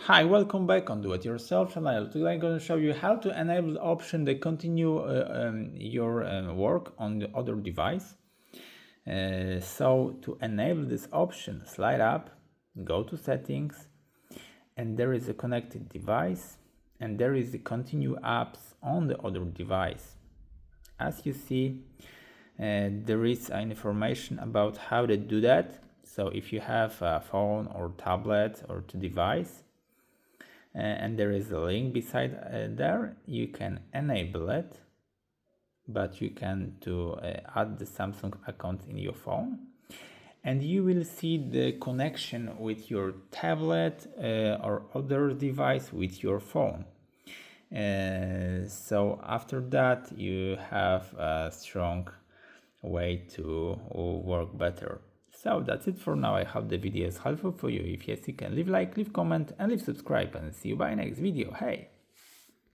Hi, welcome back on Do It Yourself channel. Today I'm going to show you how to enable the option to continue your work on the other device. So to enable this option, slide up, go to settings, and there is a connected device, and there is the continue apps on the other device. As you see, there is information about how to do that. So if you have a phone or tablet or device, and there is a link beside there, you can enable it, but you can add the Samsung account in your phone, and you will see the connection with your tablet or other device with your phone. So after that you have a strong way to work better. So that's it for now. I hope the video is helpful for you. If yes, you can leave like, leave comment, and leave subscribe, and see you by next video. Hey!